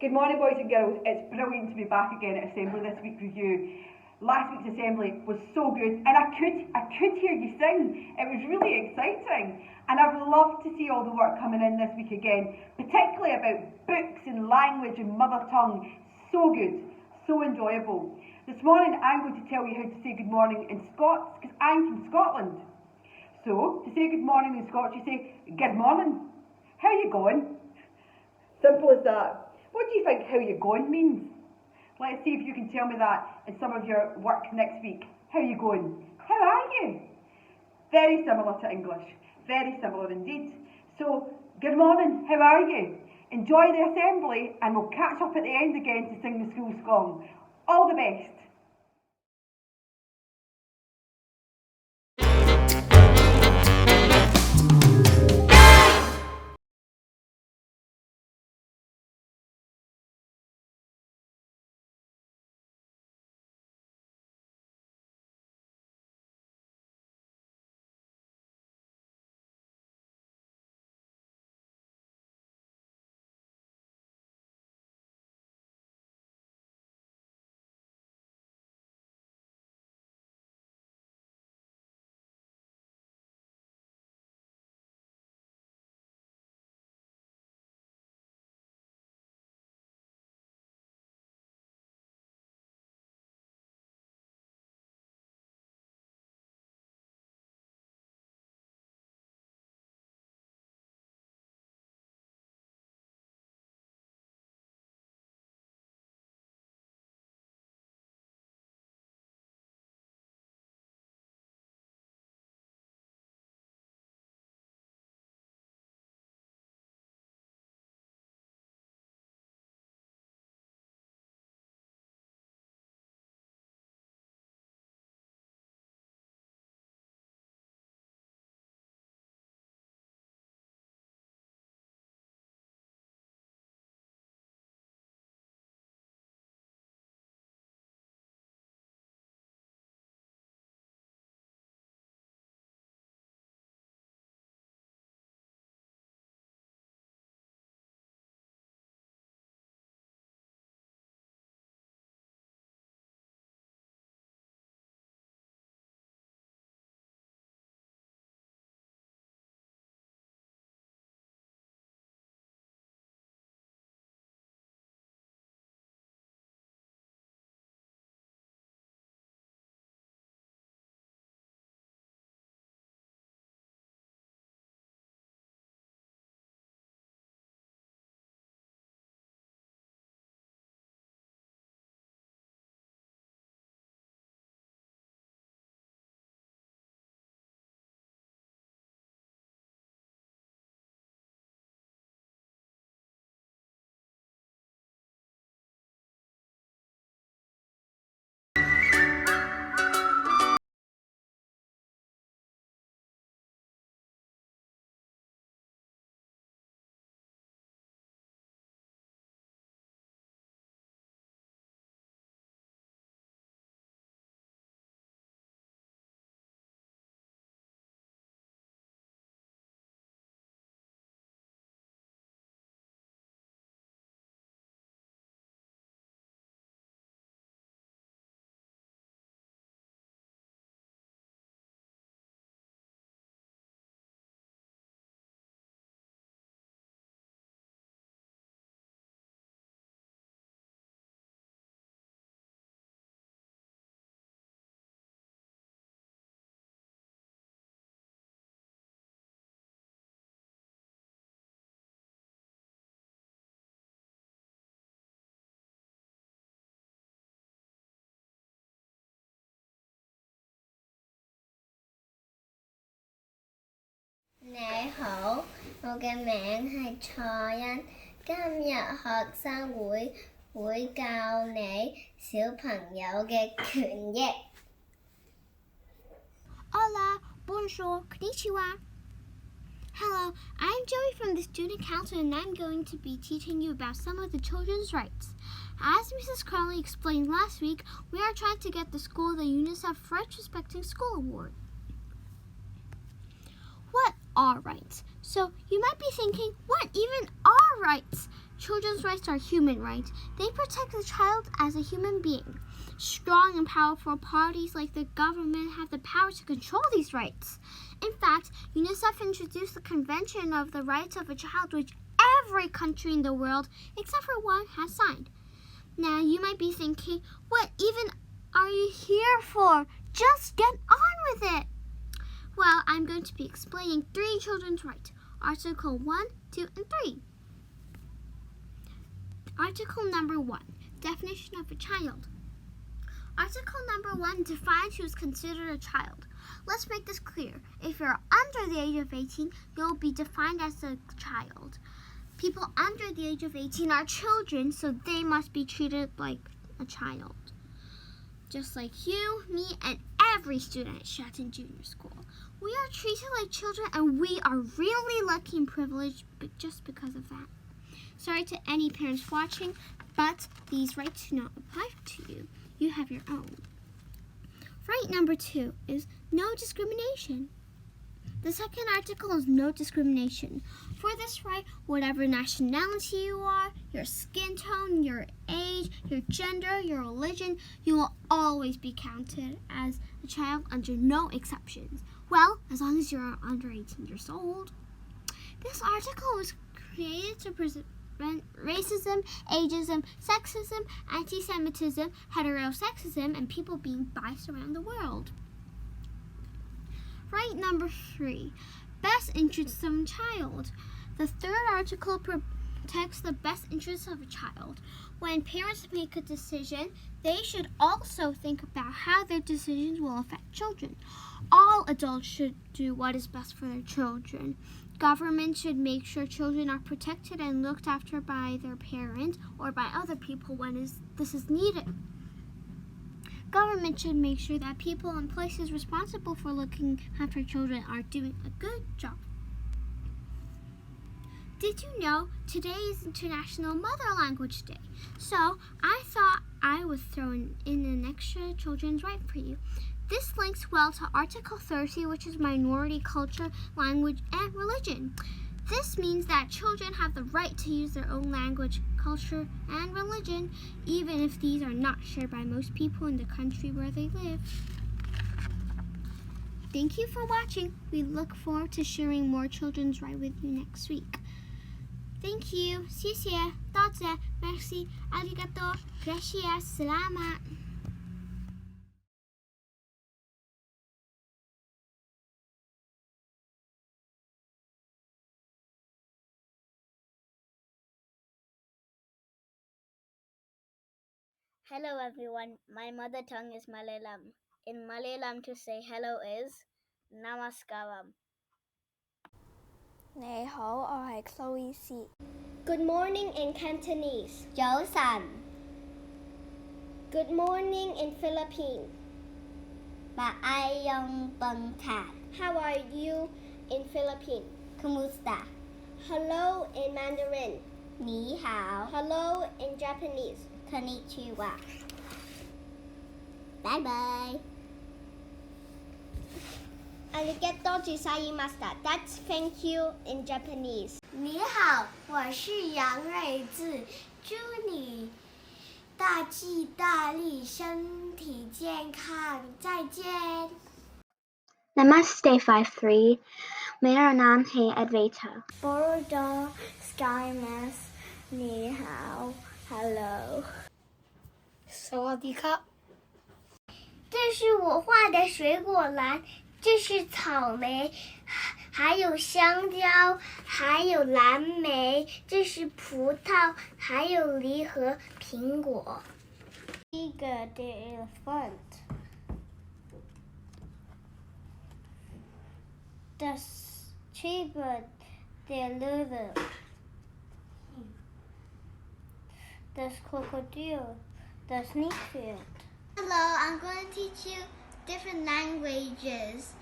Good morning, boys and girls. It's brilliant to be back again at Assembly this week with you. Last week's Assembly was so good, and I could hear you sing. It was really exciting, and I've loved to see all the work coming in this week again, particularly about books and language and mother tongue. So good, so enjoyable. This morning I'm going to tell you how to say good morning in Scots, because I'm from Scotland. So, to say good morning in Scots, you say, good morning. How you going? Simple as that. What do you think how you going means? Let's see if you can tell me that in some of your work next week. How you going? How are you? Very similar to English. Very similar indeed. So, good morning, how are you? Enjoy the assembly and we'll catch up at the end again to sing the school song. All the best.你好，我嘅名係蔡欣，今日學生會教你小朋友嘅權益。Hola, bonjour, konnichiwa. Hello, I'm Joey from the Student Council and I'm going to be teaching you about some of the children's rights. As Mrs. Crowley explained last week, we are trying to get the school the UNICEF Rights Respecting School Award. What are rights. So you might be thinking, what even are rights? Children's rights are human rights. They protect the child as a human being. Strong and powerful parties like the government have the power to control these rights. In fact, UNICEF introduced the Convention of the Rights of a Child, which every country in the world, except for one, has signed. Now, you might be thinking, what even are you here for? Just get on with it. Well, I'm going to be explaining 3 children's rights. Article 1, 2, and 3. Article number 1, definition of a child. Article number 1 defines who is considered a child. Let's make this clear. If you're under the age of 18, you'll be defined as a child. People under the age of 18 are children, so they must be treated like a child. Just like you, me, and every student at Stratton Junior School. We are treated like children, and we are really lucky and privileged just because of that. Sorry to any parents watching, but these rights do not apply to you. You have your own. Right number 2 is no discrimination. The second article is no discrimination. For this right, whatever nationality you are, your skin tone, your age, your gender, your religion, you will always be counted as a child under no exceptions. Well, as long as you're under 18 years old. This article was created to prevent racism, ageism, sexism, anti-Semitism, heterosexism, and people being biased around the world. Right number 3, best interests of a child. The third article protects the best interests of a child. When parents make a decision, they should also think about how their decisions will affect children. All adults should do what is best for their children. Government should make sure children are protected and looked after by their parents or by other people when this is needed. Government should make sure that people and places responsible for looking after children are doing a good job. Did you know today is International Mother Language Day? So I thought I would throw in an extra children's right for you. This links well to Article 30, which is minority culture, language, and religion. This means that children have the right to use their own language, culture, and religion, even if these are not shared by most people in the country where they live. Thank you for watching. We look forward to sharing more children's rights with you next week. Thank you. 谢谢. 多谢. Merci. Arigato. Gracias. Salamat. Hello everyone, my mother tongue is Malayalam. In Malayalam to say hello is Namaskaram. 你好，我係 Chloe C. Good morning in Cantonese. 早晨， Good morning in Philippine. 白愛用笨茶 How are you in Philippine? Kumusta? Hello in Mandarin. 你好 Hello in Japanese. Konnichiwa. Bye bye. Arigato gozaimashita. That's thank you in Japanese. 你好，我是杨瑞智，祝你大吉大利，身体健康，再见。Namaste 53 मेरा नाम है Advaita Borodon Skymas 你好 Hello สวัสดีครับ 这是我画的水果篮，这是草莓，还有香蕉，还有蓝莓，这是葡萄，还有梨和苹果。Tiger the elephant. Das Zebra der Löwe. Das Krokodil, das Nilpferd. Hello, I'm going to teach you different languages.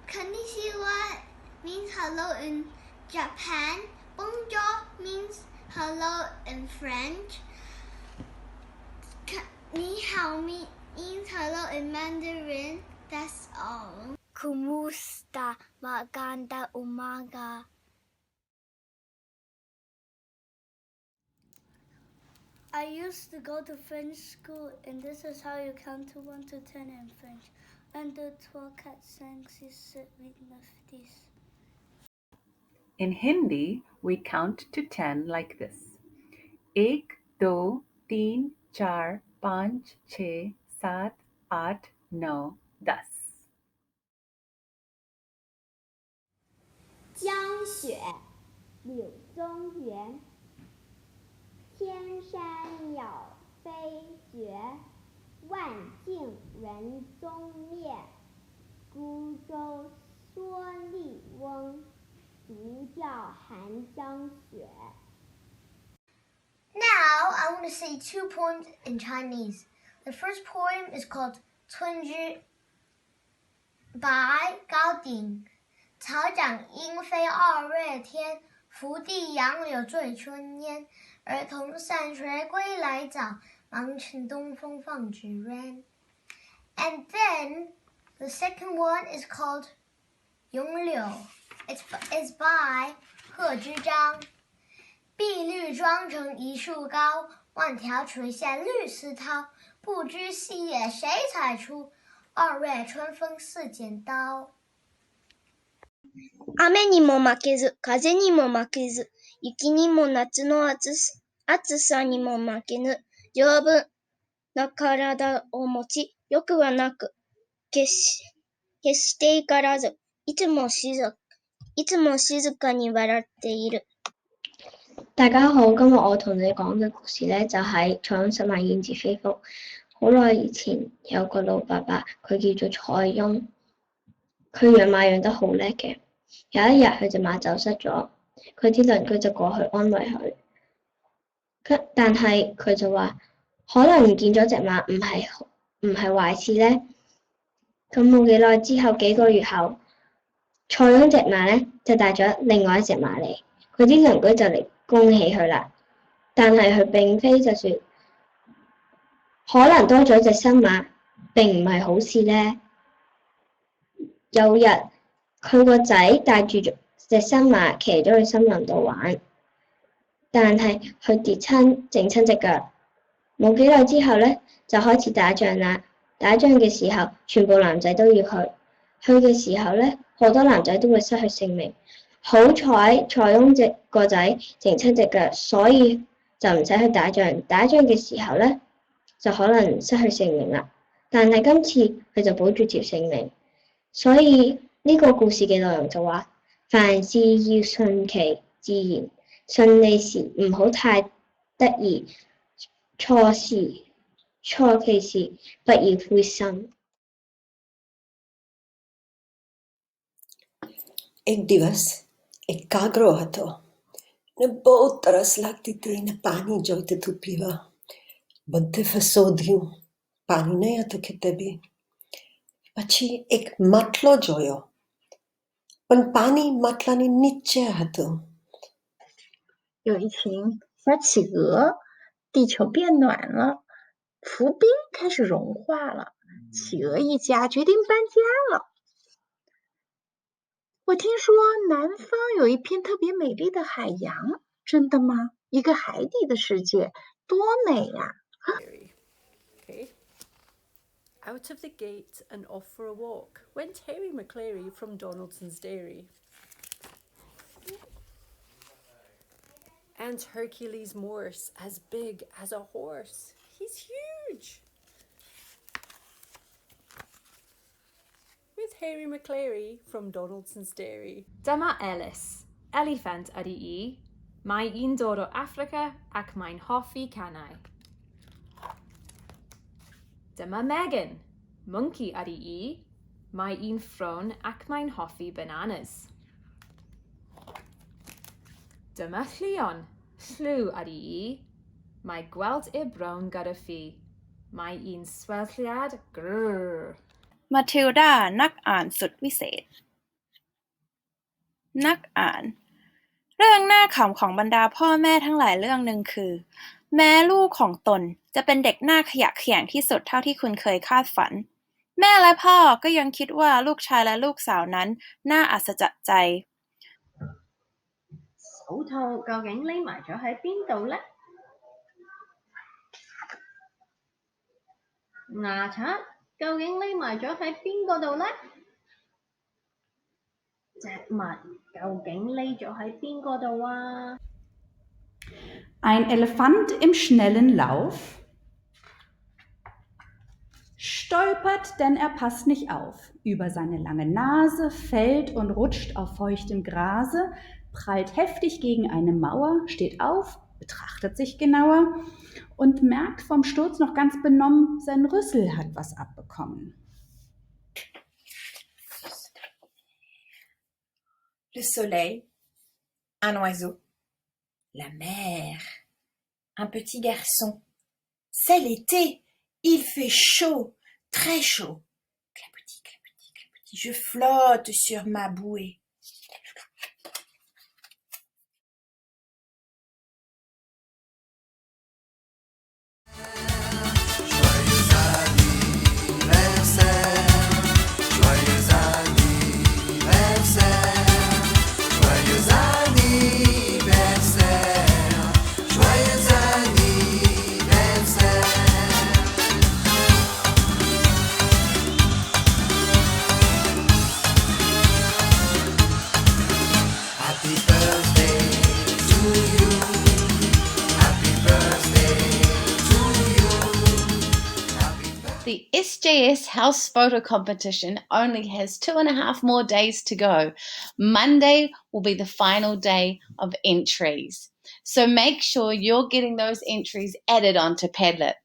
Konnichiwa means hello in Japan. Bonjour means hello in French. Ni hao means hello in Mandarin. That's all. Kumusta. maganda umaga. I used to go to French school, and this is how you count to 1 to 10 in French. 1, 2, 3, 4, 5, 6, 7, 8, 9, 10. In Hindi, we count to 10 like this. 1, 2, 3, 4, 5, 6, 7, 8, 9, 10. 江雪柳宗元，天山鸟飞绝，万径人踪灭。孤舟蓑笠翁，独钓寒江雪。Now I want to say 2 poems in Chinese. The first poem is called 春之 by Gao Ding. 草长莺飞2月天，福地杨柳醉春烟。儿童散学归来早，忙趁东风放纸鸢。And then the second one is called 咏柳. It's by 贺知章。碧绿妆成一树高，万条垂下绿丝绦。不知细叶谁裁出？2月春风似剪刀。雨にも負けず、風にも負けず、雪にも夏の暑さにも負けぬ、丈夫な体を持ち、欲はなく、決して怒らず、いつも静かに笑っている。大家好，今日我同你講嘅故事呢，就係塞翁失馬焉知非福。好耐以前有個老伯伯，佢叫做塞翁，佢養馬養得好叻嘅。有一日佢隻馬走失咗，佢啲鄰居就過去安慰佢，但係佢就話可能唔見咗隻馬唔係壞事呢。咁冇幾耐之後，幾個月後，塞翁隻馬呢就帶咗另外一隻馬嚟，佢啲鄰居就嚟恭喜佢啦。但係佢並非就說可能多咗隻新馬並唔係好事呢。有日佢個仔帶住隻新馬騎咗去森林度玩，但係佢跌親整親隻腳。冇幾耐之後呢，就開始打仗啦。打仗嘅時候，全部男仔都要去嘅時候呢，好多男仔都會失去性命。好彩塞翁個仔整親隻腳，所以就唔使去打仗。打仗嘅時候呢，就可能失去性命啦。但係今次佢就保住條性命，所以呢個故事嘅內容就話，凡事要順其自然，順利時唔好太得意，錯其時不要灰心。एक दिवस एक कागरो હતો ને બહુ તરસ લાગતી હતી ને પાણી જોઈતું હતું પીવા. બધે શોધ્યું, પાણી નહીં હતું ખેતે બી. પછી એક માટલો જોયો, પણ પાણી માટલાની નીચે હતું. 有一群小企鹅，地球变暖了，浮冰开始融化了，企鹅一家决定搬家了。我听说南方有一片特别美丽的海洋，真的吗？一个海底的世界，多美呀！ Okay. Out of the gate and off for a walk went Harry McCleary from Donaldson's Dairy. And Hercules Morse, as big as a horse. He's huge. With Harry McCleary from Donaldson's Dairy. Dyma Ellis, elephant ydy I. Mae un dod o Affrica ac mae'n hoffi cannau. Dyma Megan, monkey ydy I. Mae un ffron ac mae'n hoffi bananas. Dyma Llion, llw ydy I. Mae gweld i'r brown gyda fi. Mae un swelliad grrr. Matilda นักอ่านสุดวิเศษนักอ่านเรื่องน่าขำของบรรดาพ่อแม่ทั้งหลายเรื่องหนึ่งคือแม้ลูกของตนจะเป็นเด็กหน้าขยะแขยงที่สุดเท่าที่คุณเคยคาดฝันแ แม่และพ่อก็ยังคิดว่าลูกชายและลูกสาวนั้นน่าอัศจรรย์ใจ手套究竟匿埋咗喺邊度呢？牙刷究竟匿埋咗喺邊個度呢？隻襪究竟匿咗喺邊個度啊？ Ein Elefant im schnellen Lauf stolpert, denn er passt nicht auf. Über seine lange Nase fällt und rutscht auf feuchtem Grase, prallt heftig gegen eine Mauer, steht auf, betrachtet sich genauer und merkt vom Sturz noch ganz benommen, sein Rüssel hat was abbekommen. Le soleil, un oiseau, la mer, un petit garçon. C'est l'été, il fait chaud, très chaud. Clapotis, clapotis, clapotis, je flotte sur ma bouée. The SJS house photo competition only has 2.5 more days to go. Monday will be the final day of entries. So make sure you're getting those entries added onto Padlet.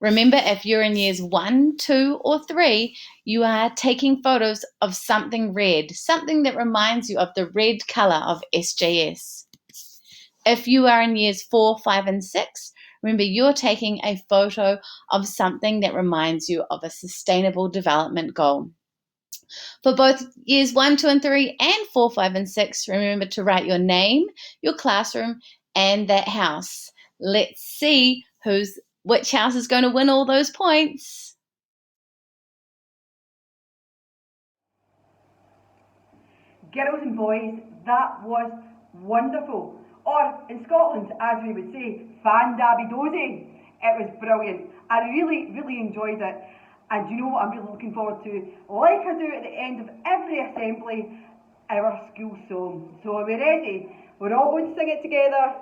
Remember, if you're in years 1, 2, or 3, you are taking photos of something red, something that reminds you of the red colour of SJS. If you are in years 4, 5, and 6, remember you're taking a photo of something that reminds you of a sustainable development goal. For both years 1, 2, and 3, and 4, 5, and 6, remember to write your name, your classroom, and that house. Let's see which house is going to win all those points. Girls and boys, that was wonderful. Or, in Scotland, as we would say, fan-dabby-dozy. It was brilliant. I really, really enjoyed it. And you know what I'm really looking forward to? Like I do at the end of every assembly, our school song. So are we ready? We're all going to sing it together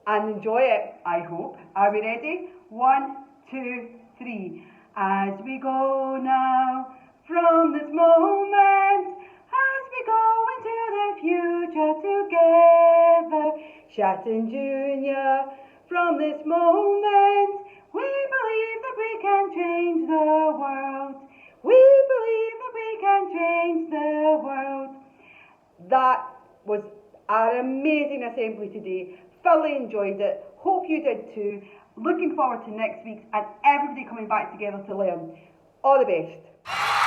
and enjoy it, I hope. Are we ready? 1, 2, 3. As we go now, from this moment, as we go into the future together, Shatton Junior, from this moment, we believe that we can change the world. We believe that we can change the world. That was an amazing assembly today. Thoroughly enjoyed it. Hope you did too. Looking forward to next week and everybody coming back together to learn. All the best.